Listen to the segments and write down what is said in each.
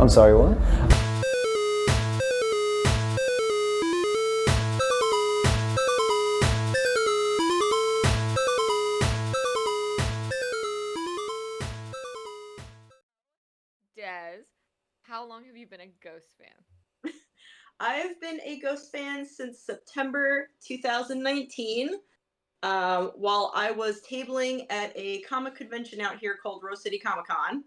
I'm sorry, what? Dez, how long have you been a Ghost fan? I've been a Ghost fan since September 2019. While I was tabling at a comic convention out here called Rose City Comic Con,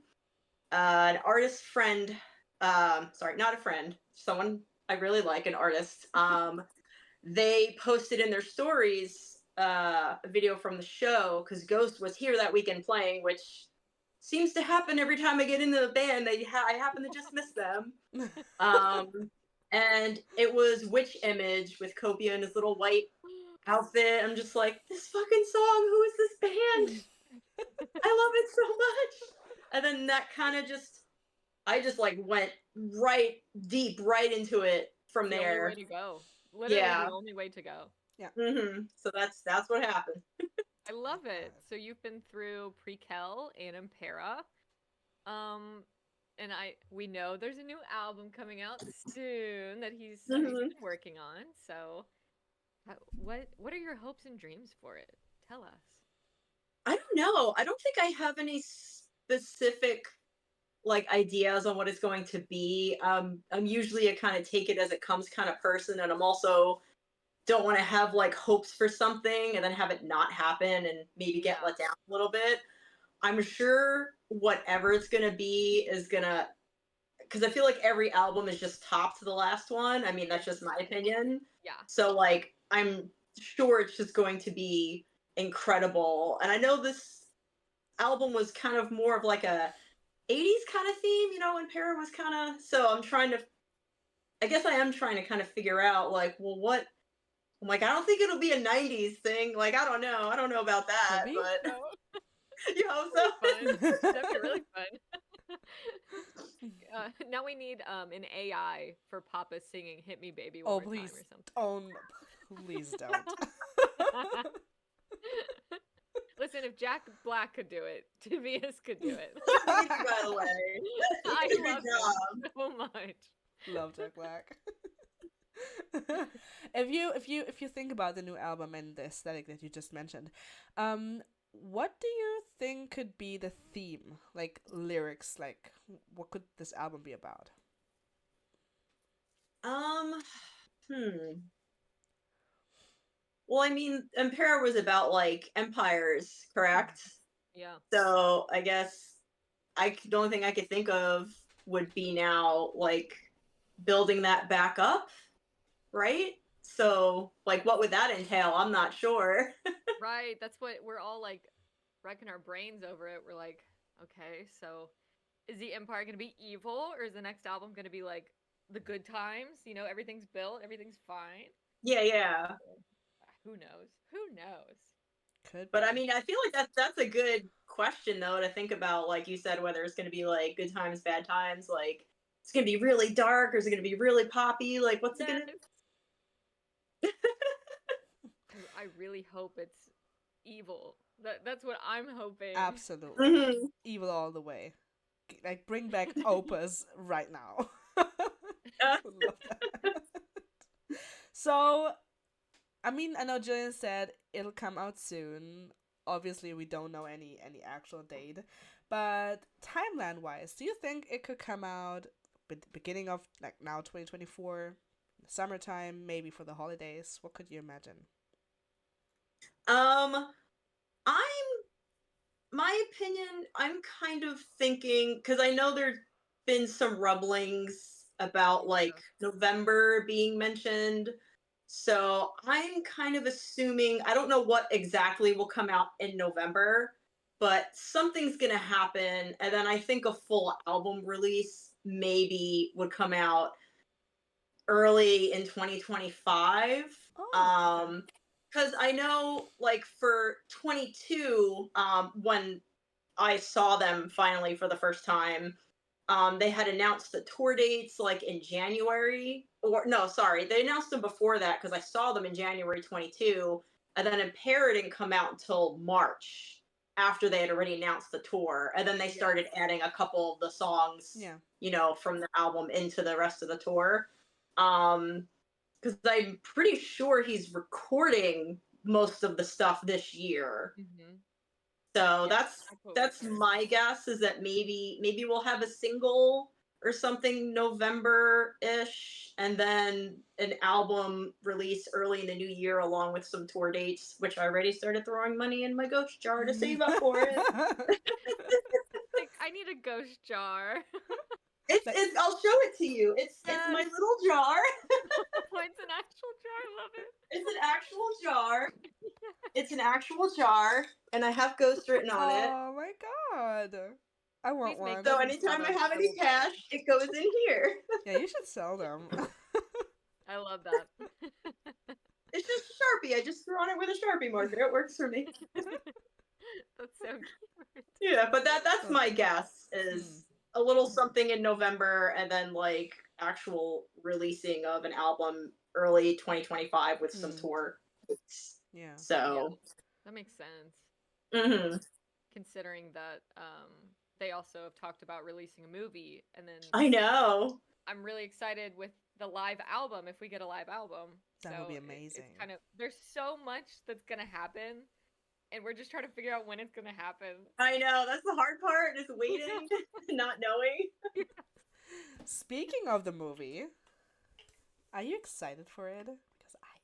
an artist friend, sorry, not a friend, someone I really like, an artist, they posted in their stories a video from the show because Ghost was here that weekend playing, which seems to happen every time I get into the band. I happen to just miss them. And it was Witch Image with Copia in his little white outfit. I'm just like, this fucking song, who is this band? I love it so much. And then that kind of I just like went right deep, right into it from The there. only way to go. Literally the only way to go. Yeah. So that's what happened. I love it. So you've been through Prequel and Impera. And we know there's a new album coming out soon that he's been working on. So what are your hopes and dreams for it? Tell us. I don't know. I don't think I have any specific like ideas on what it's going to be. I'm usually a kind of take it as it comes kind of person, and I'm also don't want to have like hopes for something and then have it not happen and maybe get let down a little bit. I'm sure whatever it's gonna be is gonna, because I feel like every album is just top to the last one. I mean, that's just my opinion. Yeah. So like, I'm sure it's just going to be incredible. And I know this album was kind of more of like a 80s kind of theme, you know, when Para was kind of, so I guess I am trying to kind of figure out like, well, I'm like, I don't think it'll be a 90s thing. Like, I don't know about that, Maybe? but No. you know, so fun. That'd be really fun. Now we need an AI for Papa singing "Hit Me, Baby" one more time or something. Oh, please don't. Listen, if Jack Black could do it, Tobias could do it. by the way, I love him so much. Love Jack Black. If you think about the new album and the aesthetic that you just mentioned, what do you think could be the theme? Like lyrics, like what could this album be about? Well, I mean, Impera was about like empires, correct? Yeah. So I guess the only thing I could think of would be now like building that back up, right? So like, what would that entail? I'm not sure. Right. That's what we're all like wrecking our brains over it. We're like, okay, so is the Empire going to be evil, or is the next album going to be like the good times? You know, everything's built, everything's fine. Yeah. Who knows? Could but be. I mean, I feel like that's a good question though to think about. Like you said, whether it's going to be like good times, bad times. Like it's going to be really dark, or is it going to be really poppy? Like what's it going to? I really hope it's evil. That's what I'm hoping. Absolutely. Evil all the way. Like, bring back Opus right now. Love that. So, I mean, I know Jillian said it'll come out soon. Obviously, we don't know any actual date. But timeline-wise, do you think it could come out beginning of, like, now 2024? Summertime, maybe for the holidays? What could you imagine? My opinion, I'm kind of thinking, because I know there's been some rumblings about like November being mentioned. So I'm kind of assuming, I don't know what exactly will come out in November, but something's going to happen. And then I think a full album release maybe would come out early in 2025. Because I know, like, for 22, when I saw them finally for the first time, they had announced the tour dates, like, in January. Or, no, sorry, they announced them before that, because I saw them in January 22, and then Impera didn't come out until March. after they had already announced the tour, and then they started adding a couple of the songs, from the album into the rest of the tour. Because I'm pretty sure he's recording most of the stuff this year. So that's my guess, is that maybe we'll have a single or something November-ish, and then an album release early in the new year along with some tour dates, which I already started throwing money in my ghost jar to save up for it. Like, I need a ghost jar. I'll show it to you. It's my little jar. Oh, it's an actual jar. I love it. It's an actual jar. It's an actual jar, and I have ghost written on it. Oh my god. I want one. So anytime I have any cash, it goes in here. Yeah, you should sell them. I love that. It's just Sharpie. I just threw on it with a Sharpie marker. It works for me. That's so cute. Yeah, but that's my guess, is a little something in November, and then like actual releasing of an album early 2025 with some tour. Yeah. So that makes sense. Mm-hmm. Considering that they also have talked about releasing a movie, and then I know. I'm really excited with the live album if we get a live album. That would be amazing. It's kind of, there's so much that's gonna happen, and we're just trying to figure out when it's gonna happen. I know, that's the hard part, is waiting, not knowing. Speaking of the movie, are you excited for it? Because I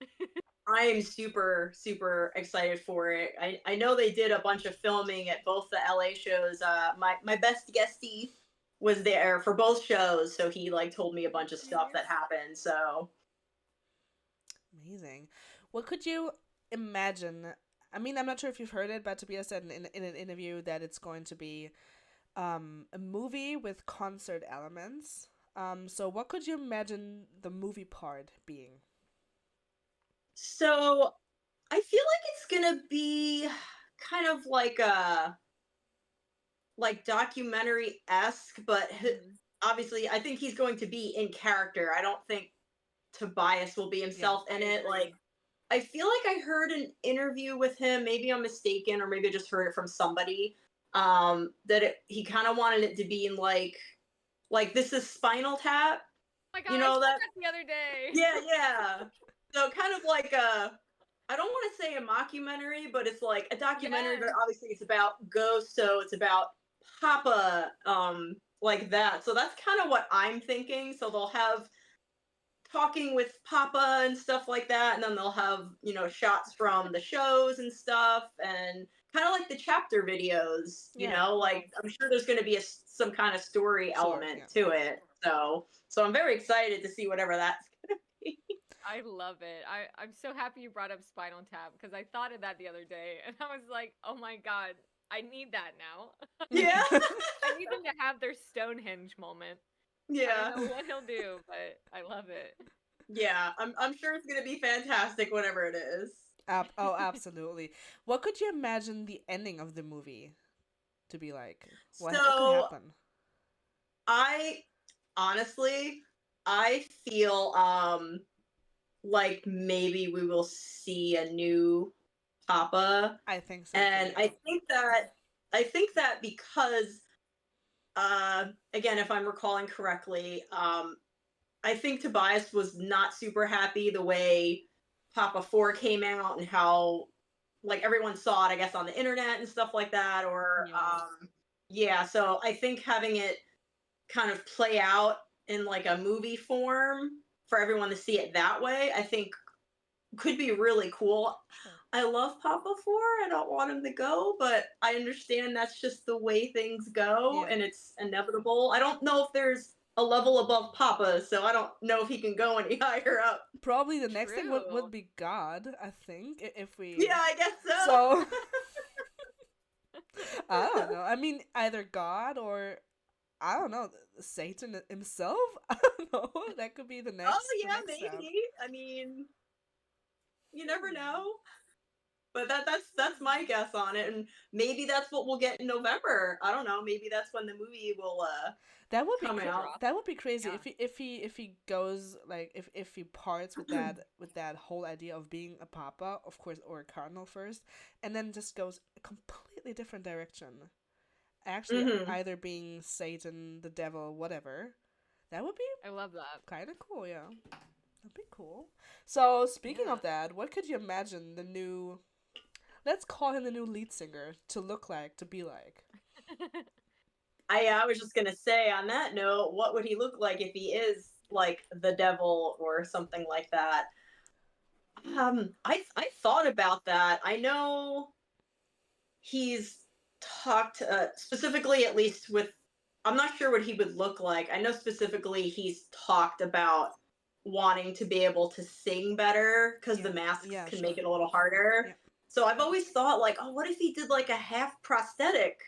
am. I am super, super excited for it. I know they did a bunch of filming at both the LA shows. My best guestie was there for both shows, so he like told me a bunch of stuff that happened. So amazing. What could you imagine? I mean, I'm not sure if you've heard it, but Tobias said in an interview that it's going to be a movie with concert elements. So what could you imagine the movie part being? So I feel like it's gonna be kind of like a documentary-esque, but obviously I think he's going to be in character. I don't think Tobias will be himself in it. Like, I feel like I heard an interview with him, maybe I'm mistaken, or maybe I just heard it from somebody, that he kind of wanted it to be in like this is Spinal Tap. Oh my god, you know I saw that the other day. Yeah. So kind of like I don't want to say a mockumentary, but it's like a documentary, but obviously it's about ghosts, so it's about Papa, like that. So that's kind of what I'm thinking. So they'll have talking with Papa and stuff like that, and then they'll have, shots from the shows and stuff, and kind of like the chapter videos, like I'm sure there's going to be some kind of story element to it. So I'm very excited to see whatever that's going to be. I love it. I'm so happy you brought up Spinal Tap, because I thought of that the other day, and I was like, oh my god, I need that now. Yeah. I need them to have their Stonehenge moment. Yeah. I don't know what he'll do, but I love it. Yeah, I'm sure it's gonna be fantastic, whatever it is. Oh, absolutely. What could you imagine the ending of the movie to be like? What could happen? I feel like maybe we will see a new Papa. I think so. And I think that because again, if I'm recalling correctly, I think Tobias was not super happy the way Papa 4 came out, and how like everyone saw it, I guess, on the internet and stuff like that, or so I think having it kind of play out in like a movie form for everyone to see it that way, I think could be really cool. I love Papa 4. I don't want him to go, but I understand that's just the way things go, and it's inevitable. I don't know if there's a level above Papa, so I don't know if he can go any higher up. Probably the next thing would be God, I think, if we... Yeah, I guess so. So... I don't know. I mean, either God or, I don't know, Satan himself? I don't know. That could be the next. Oh, yeah, maybe. Step. I mean, you never know. But that's my guess on it, and maybe that's what we'll get in November. I don't know. Maybe that's when the movie will That would be come out. that would be crazy Yeah. if he goes like if he parts with that whole idea of being a papa, of course, or a cardinal first, and then just goes a completely different direction. Actually, Hmm. either being Satan, the devil, whatever. That would be I love that. kind of cool, yeah. That'd be cool. So, speaking Yeah. of that, what could you imagine the new, let's call him the new lead singer, to look like, to be like? I was just gonna say on that note, what would he look like if he is like the devil or something like that? I thought about that. I know he's talked specifically, at least with. I'm not sure what he would look like. I know specifically he's talked about wanting to be able to sing better because the masks Yeah, can sure. make it a little harder. Yeah. So I've always thought like, oh, what if he did like a half prosthetic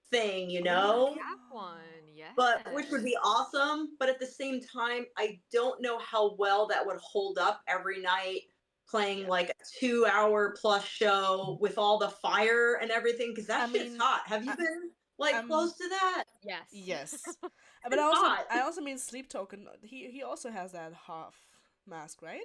thing, you know? Cap one, yes. But which would be awesome. But at the same time, I don't know how well that would hold up every night playing like a 2 hour plus show with all the fire and everything because that I shit's mean, hot. Have you been like close to that? Yes. yes. But It's hot. I also mean Sleep Token. He also has that half mask, right?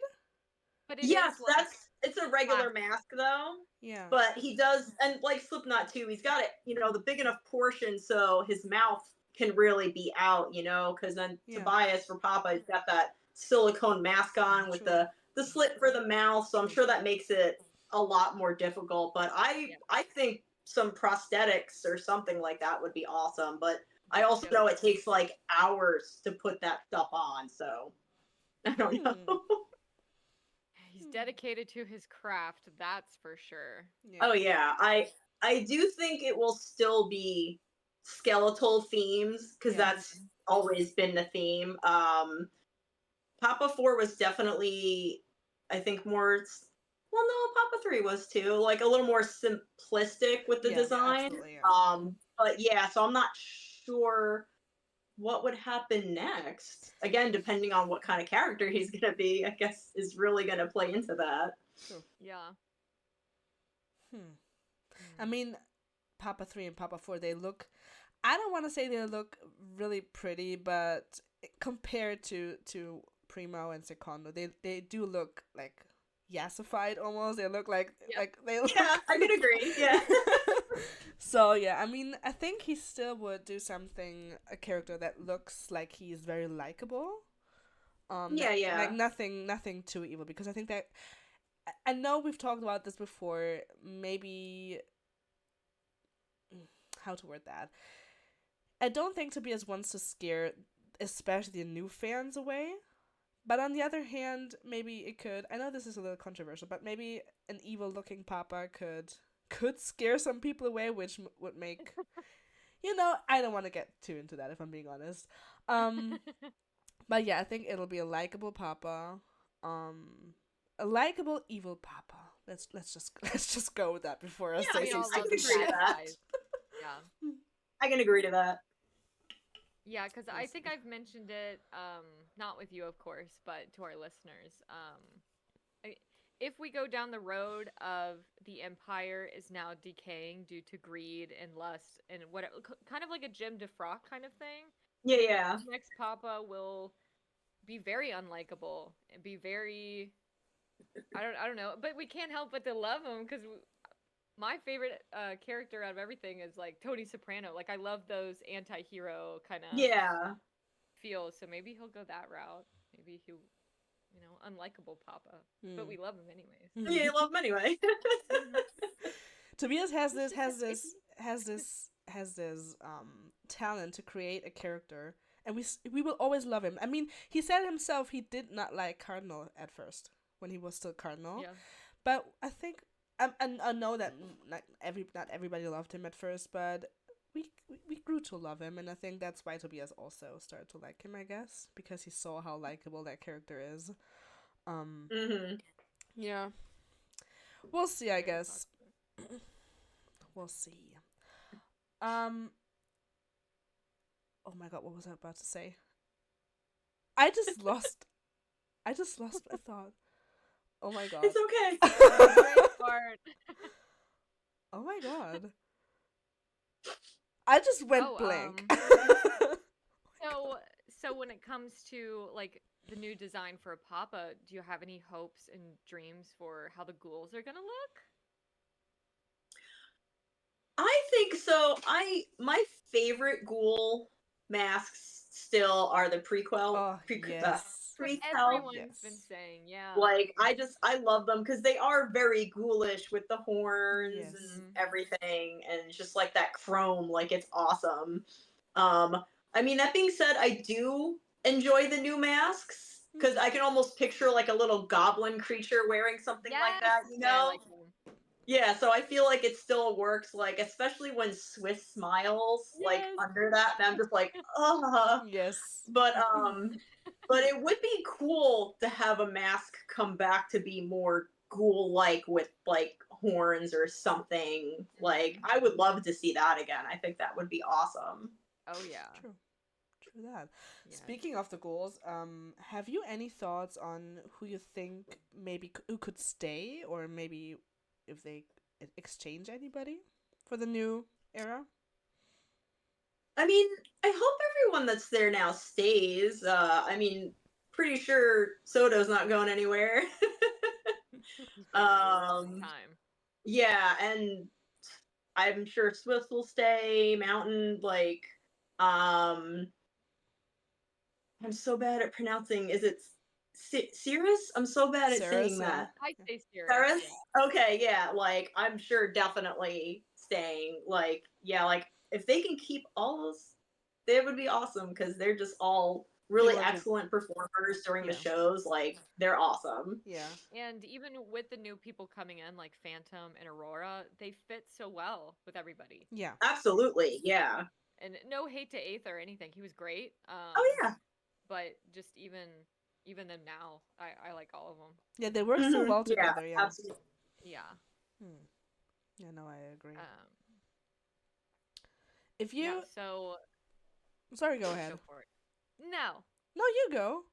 But it Yes, is like it's a regular plastic. mask though. Yeah. But he does, and like Slipknot too, he's got it, the big enough portion so his mouth can really be out, because then Yeah. Tobias for Papa, he's got that silicone mask on with True. the slit for the mouth, so I'm sure that makes it a lot more difficult. But I think some prosthetics or something like that would be awesome. But I also know it takes like hours to put that stuff on, so I don't know. He's dedicated to his craft, that's for sure. Yeah. Oh yeah, I do think it will still be skeletal themes because Yeah. that's always been the theme. Papa 4 was definitely, I think, more. Well, no, Papa 3 was too, like a little more simplistic with the Yeah, design. absolutely, yeah. But yeah, so I'm not sure what would happen next. Again, depending on what kind of character he's gonna be, I guess is really gonna play into that. True. Yeah. I mean, Papa 3 and Papa 4, they look, I don't want to say they look really pretty, but compared to Primo and Secondo, they do look like yassified almost. They look like they look. Yeah, I can agree. Yeah. So yeah, I mean, I think he still would do a character that looks like he's very likable. Yeah. Like nothing too evil, because I think that I know we've talked about this before. Maybe how to word that. I don't think Tobias wants to scare especially the new fans away. But on the other hand, maybe it could. I know this is a little controversial, but maybe an evil-looking Papa could scare some people away, which would make, I don't want to get too into that if I'm being honest. But yeah, I think it'll be a likable Papa, a likable evil Papa. Let's just go with that before I say I something. can agree to that. Yeah. I can agree to that. Yeah, because I think I've mentioned it, not with you, of course, but to our listeners. If we go down the road of the empire is now decaying due to greed and lust and whatever, kind of like a Jim DeFrock kind of thing. Yeah. Next Papa will be very unlikable and be very, I don't know, but we can't help but to love him because my favorite character out of everything is like Tony Soprano. Like I love those anti-hero kind of feels. So maybe he'll go that route. Maybe he'll, unlikable Papa. But we love him anyways. Yeah, you love him anyway. Tobias has this talent to create a character, and we will always love him. I mean, he said himself he did not like Cardinal at first when he was still Cardinal. Yeah. But I think I know that not everybody loved him at first, but we grew to love him, and I think that's why Tobias also started to like him, I guess, because he saw how likable that character is. Yeah. We'll see, I guess. We'll see. Oh my god, what was I about to say? I just lost my thought. Oh my god. It's okay. Great part. Oh my god. I just went Oh, blank. so when it comes to like the new design for a Papa, do you have any hopes and dreams for how the ghouls are gonna look? I think so. My favorite ghoul masks still are the Oh, yes. What pre-quel. everyone's been Yes. saying, yeah. Like I love them because they are very ghoulish with the horns Yes. and Mhm. everything, and it's just like that chrome, like it's awesome. I mean, that being said, I do enjoy the new masks because I can almost picture like a little goblin creature wearing something like Yes, that, you yeah, I know? like them. Yeah, so I feel like it still works, like especially when Swiss smiles like Yes. under that, and I'm just like, ugh. Yes. But it would be cool to have a mask come back to be more ghoul-like with like horns or something. Like Mhm. I would love to see that again. I think that would be awesome. Oh yeah. True. True that. Yes. Speaking of the ghouls, have you any thoughts on who you think maybe who could stay, or maybe if they exchange anybody for the new era? I mean, I hope everyone that's there now stays. I mean, pretty sure Soto's not going anywhere. He's been there a long um, time. yeah, and I'm sure Swift will stay. Mountain, like, um, I'm so bad at pronouncing. Is it Cirrus? I'm so bad at saying Sarah's, yeah. that. I say serious. Cirrus? Okay, yeah, like I'm sure definitely staying. Like, yeah, like if they can keep all those, they would be awesome because they're just all Yeah, really like excellent performers during the yeah. shows. Like, they're awesome. Yeah. And even with the new people coming in, like Phantom and Aurora, they fit so well with everybody. Yeah. Absolutely, yeah. And no hate to Aether or anything, he was great. Oh yeah. But just even them now, I like all of them. Yeah, they work so well Yeah, together, yeah. absolutely. Yeah. Hmm. Yeah, no, I agree. Um. If Yeah. you So sorry, go ahead. go for it. No, No, you go.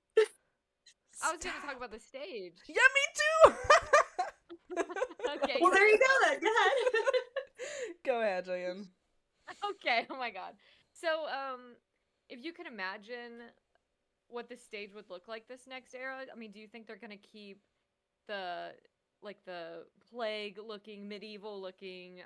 I was gonna Stop. talk about the stage. Yeah, me too. Okay. Well, there you go. Then go ahead. Go ahead, Jillian. Okay. Oh my god. So if you can imagine what the stage would look like this next era, I mean, do you think they're gonna keep the the plague looking, medieval looking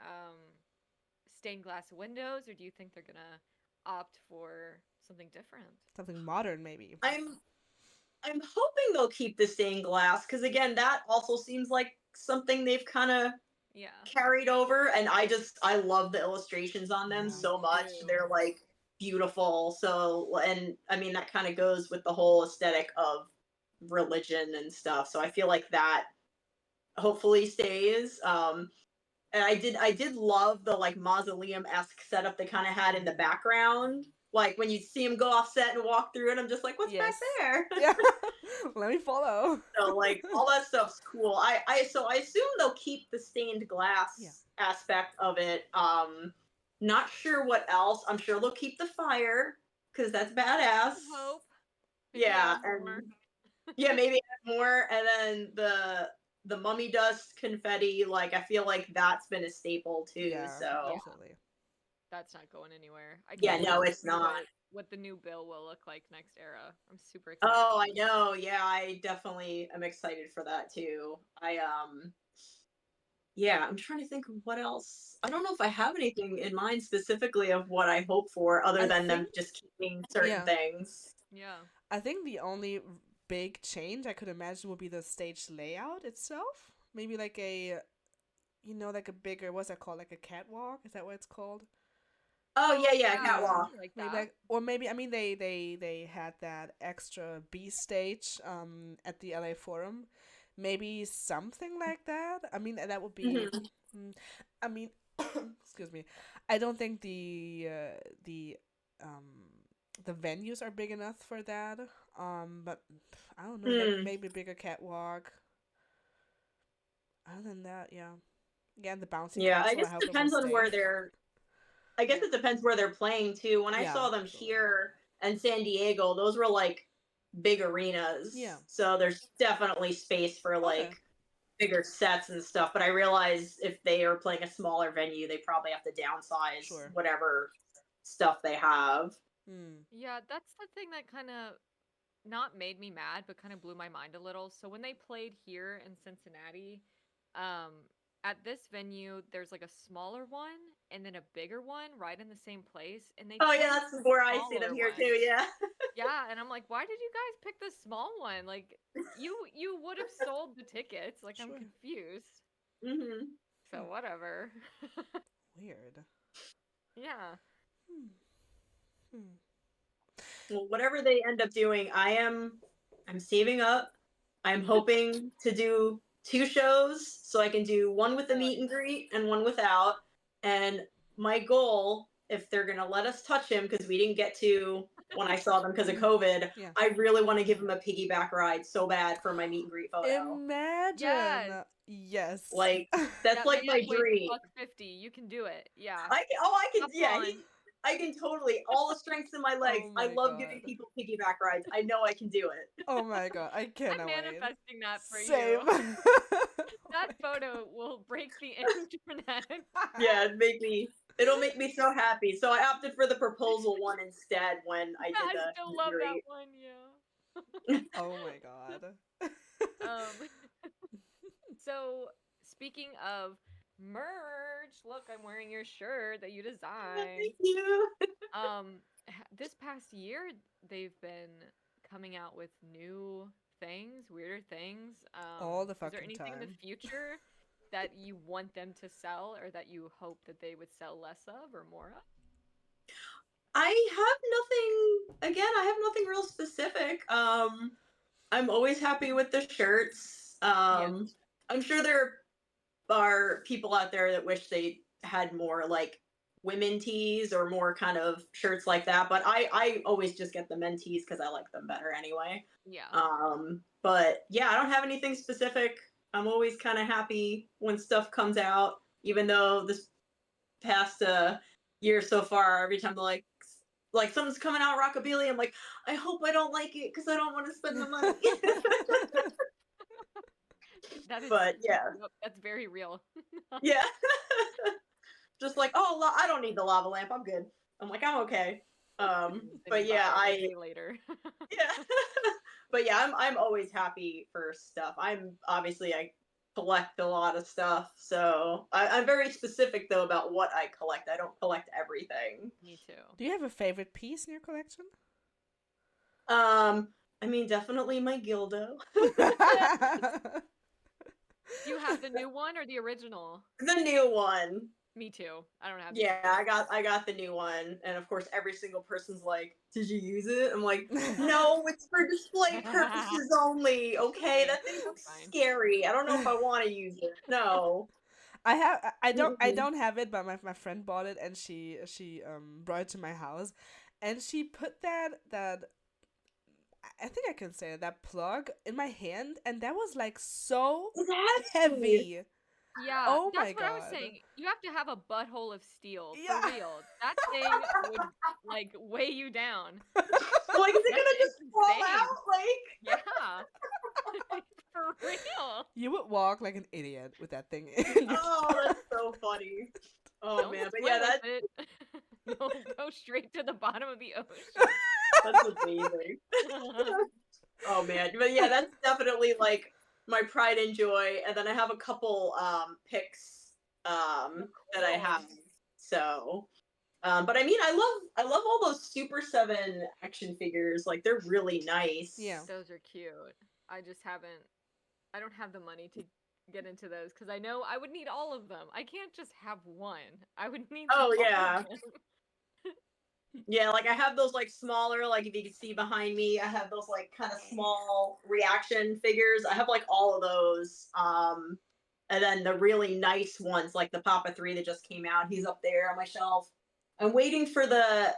stained glass windows, or do you think they're gonna opt for something different? Something modern, maybe. I'm hoping they'll keep the stained glass because again, that also seems like something they've kind of Yeah. carried over, and I love the illustrations on them Yeah. so much. Too. They're like beautiful. So, and I mean that kind of goes with the whole aesthetic of religion and stuff. So I feel like that hopefully stays. And I did love the like mausoleum-esque setup they kind of had in the background. Like when you see him go off set and walk through it, I'm just like, what's back Yes. there? Yeah. Let me follow. So like all that stuff's cool. So I assume they'll keep the stained glass Yeah. aspect of it. Not sure what else. I'm sure they'll keep the fire because that's badass. Hope. Maybe Yeah, add more. and yeah, maybe add more, and then the mummy dust confetti. Like I feel like that's been a staple too. Yeah, So absolutely. That's not going anywhere. I yeah, can't no, wait to it's see not. what the new bill will look like next era. I'm super excited. Oh, I know. Yeah, I definitely am excited for that too. Yeah, I'm trying to think of what else. I don't know if I have anything in mind specifically of what I hope for other I than them think- just keeping certain Yeah. things. Yeah. I think the only big change I could imagine would be the stage layout itself. Maybe like a, like a bigger, what's that called? Like a catwalk? Is that what it's called? Oh, yeah, Yeah, catwalk. something like Maybe that. or maybe, I mean, they had that extra B stage at the LA Forum. Maybe something like that. I mean, that would be. Mhm. I mean, excuse me. I don't think the venues are big enough for that. But I don't know. Maybe a bigger catwalk. Other than that, yeah. Again, the bouncy Yeah, I castle. guess I hope it it will depends on stay. where they're. I guess Yeah. it depends where they're playing too. When I Yeah, saw them absolutely. here and San Diego, those were like big arenas. Yeah. So there's definitely space for like Okay. bigger sets and stuff, but I realize if they are playing a smaller venue, they probably have to downsize Sure. whatever stuff they have. Yeah, that's the thing that kind of not made me mad, but kind of blew my mind a little. So when they played here in Cincinnati, um, at this venue, there's like a smaller one and then a bigger one right in the same place, and they Oh chose yeah, that's the where I see them smaller here one. too. Yeah. Yeah, and I'm like, why did you guys pick the small one? Like, you would have sold the tickets. Like, I'm Sure. confused. Mm-hmm. So whatever. Weird. Yeah. Well, whatever they end up doing, I'm saving up. I'm hoping to do 2 shows so I can do one with the meet and greet and one without. And my goal, if they're gonna let us touch him, because we didn't get to when I saw them because of COVID, Yeah. I really want to give him a piggyback ride so bad for my meet and greet photo. Imagine. Yes. Like that's That like man my weighs dream. +50. You can do it. Yeah. I can, Hop yeah, on. I can totally, all the strengths in my legs. Oh I my love giving God. people piggyback rides. I know I can do it. Oh my God. I I'm cannot wait. manifesting that for Same. you. That photo will break the internet. Yeah, it'll make me so happy. So I opted for the proposal one instead when I did I the still love that great. one, yeah. Oh my God. Um, so speaking of merch, look, I'm wearing your shirt that you designed. Thank you. This past year they've been coming out with new things, weirder things. All the Is there fucking anything in the time. future that you want them to sell or that you hope that they would sell less of or more of? I have nothing. Again, I have nothing real specific. I'm always happy with the shirts. I'm sure there are people out there that wish they had more like women tees or more kind of shirts like that, but I always just get the men tees because I like them better anyway. Yeah. But yeah, I don't have anything specific. I'm always kind of happy when stuff comes out, even though this past year so far, every time they're like something's coming out rockabilly, I'm like, I hope I don't like it because I don't want to spend the money. That is, But yeah, that's very real. yeah. Just like, oh, I don't need the lava lamp. I'm good. I'm like, I'm okay. Then But you yeah, buy it a day later. yeah. But yeah, I'm always happy for stuff. I collect a lot of stuff, so I'm very specific though about what I collect. I don't collect everything. Me too. Do you have a favorite piece in your collection? I mean, definitely my Gildo. Do you have the new one or the original? The new one. Me too. I don't have the Yeah, I got the new one, and of course, every single person's like, "Did you use it?" I'm like, "No, it's for display purposes only." Okay, that thing looks scary. I don't know if I want to use it. No, I don't have it, but my friend bought it and she brought it to my house, and she put that I think I can say it, that plug in my hand, and that was like so heavy. Yeah, Oh that's my what I was God. saying. You have to have a butthole of steel, Yeah. for real. That thing would like weigh you down. like is it gonna just fall out? Like yeah, for real. You would walk like an idiot with that thing. Oh, that's so funny. Oh Don't man, but swim yeah, with that it. You'll go straight to the bottom of the ocean. that's amazing. Oh man, but yeah, that's definitely like my pride and joy. And then I have a couple pics that I have. So, but I mean, I love all those Super 7 action figures. Like they're really nice. Yeah. Those are cute. I don't have the money to get into those because I know I would need all of them. I can't just have one. I would need Oh all yeah. of them. Yeah, like I have those like smaller, like if you can see behind me, I have those like kind of small reaction figures. I have like all of those. And then the really nice ones, like the Papa 3 that just came out, he's up there on my shelf. I'm waiting for the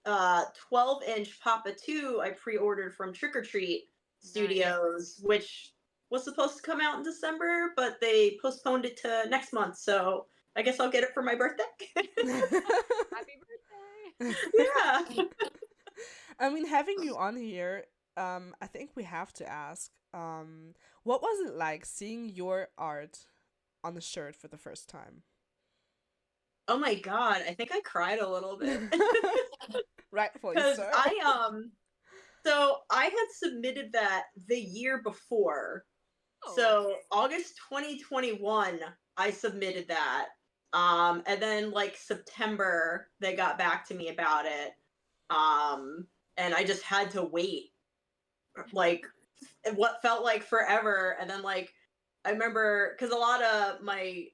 12-inch Papa 2 I pre-ordered from Trick or Treat Studios, which was supposed to come out in December, but they postponed it to next month. So I guess I'll get it for my birthday. Happy birthday! Yeah. I mean, having you on here I think we have to ask, what was it like seeing your art on the shirt for the first time? Oh my god, I think I cried a little bit. Rightfully Because so. so I had submitted that the year before. Oh. So August 2021, I submitted that. And then like September, they got back to me about it. And I just had to wait like what felt like forever. And then like I remember because I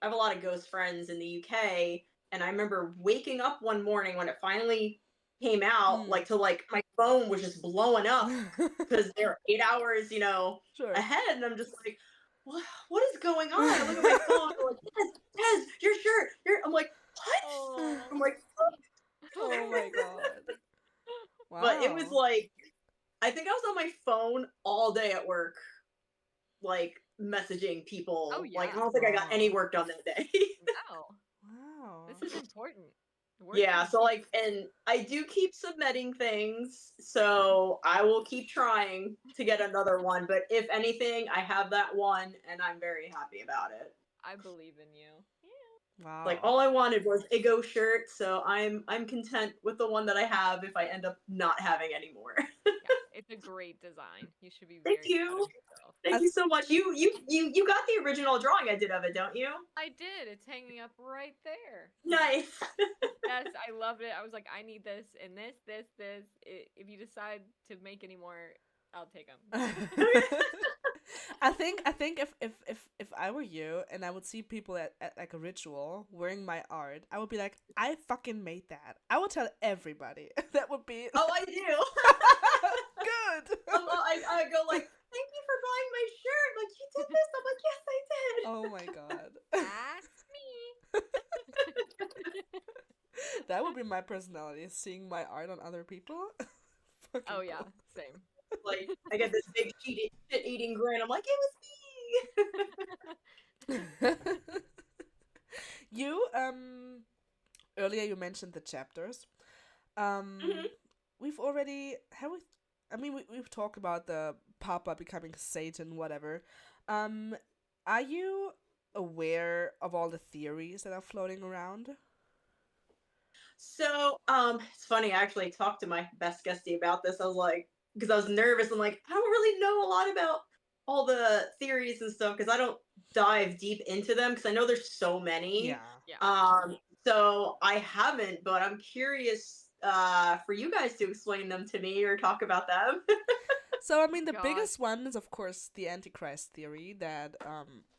have a lot of ghost friends in the UK, and I remember waking up one morning when it finally came out, like to like my phone was just blowing up because they're 8 hours, Sure. ahead, and I'm just like, what is going on? I look at my phone, I'm like, Dez, your shirt, I'm like, what? Oh. I'm like, Oh my god. Wow. But it was like, I think I was on my phone all day at work, like messaging people. Oh, Like, I yeah. don't think I got any work done that day. Wow. Wow. This is important. Yeah, so like, and I do keep submitting things, so I will keep trying to get another one. But if anything, I have that one, and I'm very happy about it. I believe in you. Wow. Like, all I wanted was a Go shirt, so I'm content with the one that I have. If I end up not having any more. Yeah, it's a great design. You should be very Thank you. proud of yourself. Thank you so much. You got the original drawing I did of it, don't you? I did. It's hanging up right there. Nice. Yes, I loved it. I was like, I need this and this. If you decide to make any more, I'll take them. I think if I were you and I would see people at like a ritual wearing my art, I would be like, I fucking made that. I would tell everybody. That would be Oh, I do. good. I go like, thank you for buying my shirt. Like, you did this. I'm like, yes, I did. Oh my god. That's me. That would be my personality, seeing my art on other people. Fucking Oh yeah, cool. same. Like, I get this big shit-eating grin. I'm like, it was me. You earlier you mentioned the chapters. We've already we've talked about the Papa becoming Satan, whatever. Are you aware of all the theories that are floating around? So, it's funny. I actually talked to my best guestie about this. I was like, because I was nervous. I'm like, I don't really know a lot about all the theories and stuff because I don't dive deep into them because I know there's so many. Yeah. So I haven't, but I'm curious for you guys to explain them to me or talk about them. So, I mean, the God. biggest one is, of course, the Antichrist theory that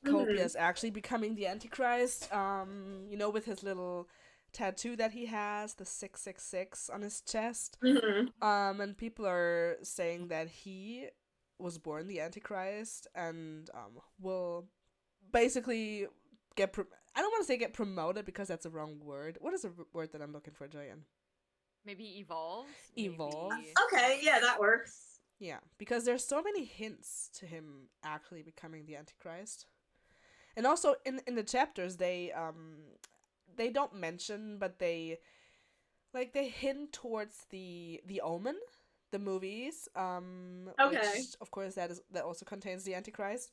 Copia is actually becoming the Antichrist, with his little tattoo that he has, the 666 on his chest. And people are saying that he was born the Antichrist and will basically get... I don't want to say get promoted because that's a wrong word. What is the word that I'm looking for, Jillian? Maybe evolves. Evolve. Maybe... Okay, yeah, that works. Yeah, because there's so many hints to him actually becoming the Antichrist. And also in the chapters they don't mention, but they hint towards the Omen, the movies. Okay. Which of course that also contains the Antichrist.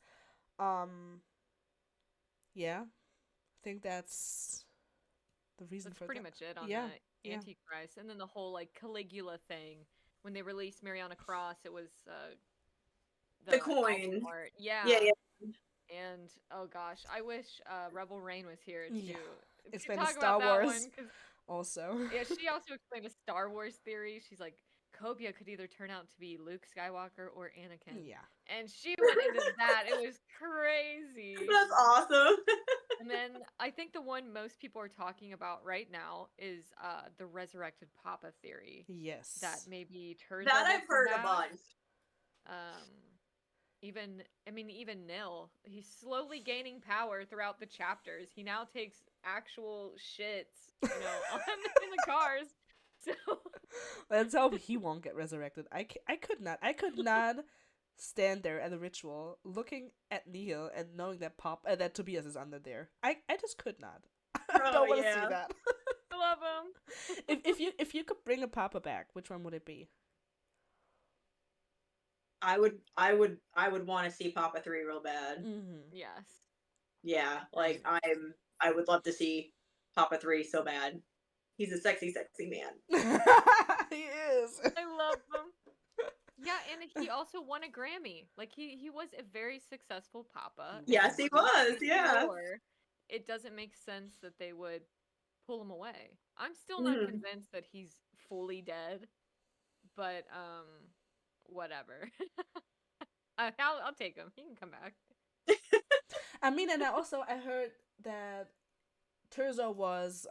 Yeah. I think that's the reason That's for pretty that. much it on Yeah, the Antichrist. And then the whole like Caligula thing. When they released Mariana Cross, it was the coin. art. Yeah. Yeah. And oh gosh, I wish Rebel Rain was here to Explain talk the Star about that Wars one, 'cause, also. yeah, she also explained a Star Wars theory. She's like, Cobia could either turn out to be Luke Skywalker or Anakin. Yeah. And she went into that. It was crazy. That's awesome. And then I think the one most people are talking about right now is the resurrected Papa theory. Yes. That maybe turns That I've heard a bunch. Even Nil, he's slowly gaining power throughout the chapters. He now takes actual shits, in the cars. So let's hope he won't get resurrected. I could not stand there at a ritual looking at Neil and knowing that that Tobias is under there. I just could not. I don't want to see that. I love him. If you could bring a Papa back, which one would it be? I would want to see Papa 3 real bad. Mm-hmm. Yes. Yeah, like I would love to see Papa 3 so bad. He's a sexy, sexy man. He is. I love him. Yeah, and he also won a Grammy. Like he was a very successful papa. Yes, he was. Yeah. Lore, it doesn't make sense that they would pull him away. I'm still not Mhm. convinced that he's fully dead, but whatever. I'll take him. He can come back. I mean, and I heard that Terzo was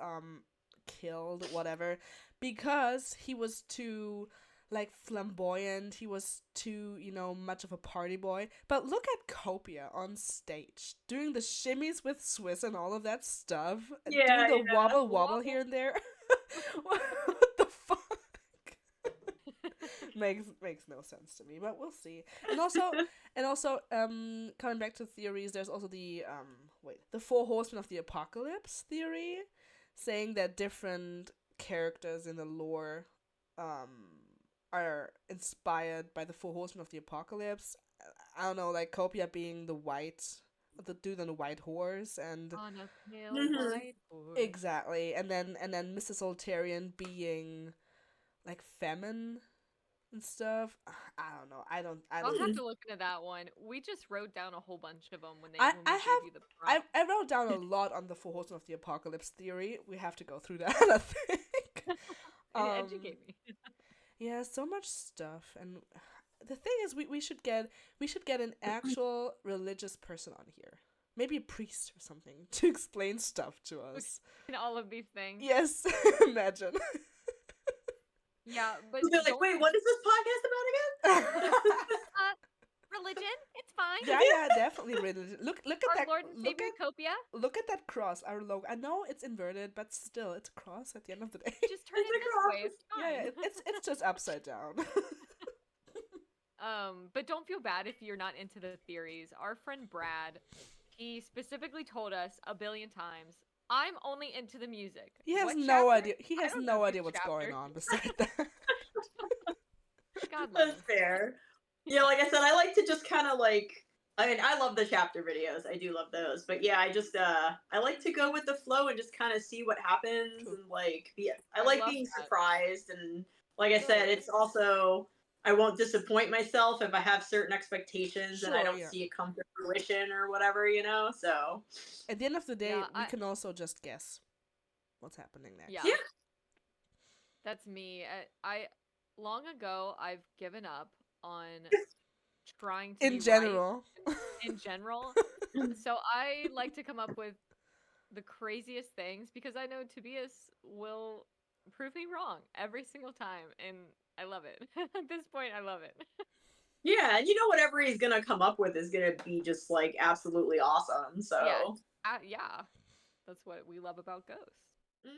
killed, whatever, because he was too like flamboyant. He was too, much of a party boy. But look at Copia on stage doing the shimmies with Swiss and all of that stuff, and Yeah, doing the yeah. wobble here and there. What the fuck? makes no sense to me, but we'll see. And also, coming back to theories, there's also the the Four Horsemen of the Apocalypse theory, saying that different characters in the lore are inspired by the Four Horsemen of the Apocalypse. I don't know, like Copia being the dude on the white horse, and On a pale Mhm. white horse. exactly, and then Mrs. Altarian being like feminine and stuff. I don't know. I don't. I'll have to look into that one. We just wrote down a whole bunch of them when we I gave have- you the I prompt. wrote down a lot on the Four Horsemen of the Apocalypse theory. We have to go through that, I think. Educate me. Yeah, so much stuff, and the thing is, we should get an actual religious person on here, maybe a priest or something, to explain stuff to us. In all of these things. Yes, imagine. Yeah, but They're like, don't- wait, what is this podcast about again? religion, it's fine. yeah, definitely religion. Look at Our that. Lord and Savior Copia. Look at that cross, our logo. I know it's inverted, but still, it's a cross at the end of the day. Just turn It's it a this cross. way. It's fine. Yeah, it's just upside down. But don't feel bad if you're not into the theories. Our friend Brad, he specifically told us a billion times, I'm only into the music. He has What no chapter? idea. He I has don't no know idea which what's going chapter. on beside that. God love That's him. fair. Yeah, like I said, I like to just kind of like. I mean, I love the chapter videos. I do love those, but yeah, I just I like to go with the flow and just kind of see what happens Cool. and like I I like love being that. surprised and like I said, it's also I won't disappoint myself if I have certain expectations and I Sure, don't yeah. see it come to fruition or whatever, So At the end of the day, Yeah, we I- can also just guess what's happening next. Yeah. Yeah. That's me. I long ago I've given up on trying to be In right general. in general. So I like to come up with the craziest things because I know Tobias will prove me wrong every single time, and I love it. At this point, I love it. yeah, and whatever he's gonna come up with is gonna be just like absolutely awesome. So Yeah, that's what we love about Ghost. Mhm.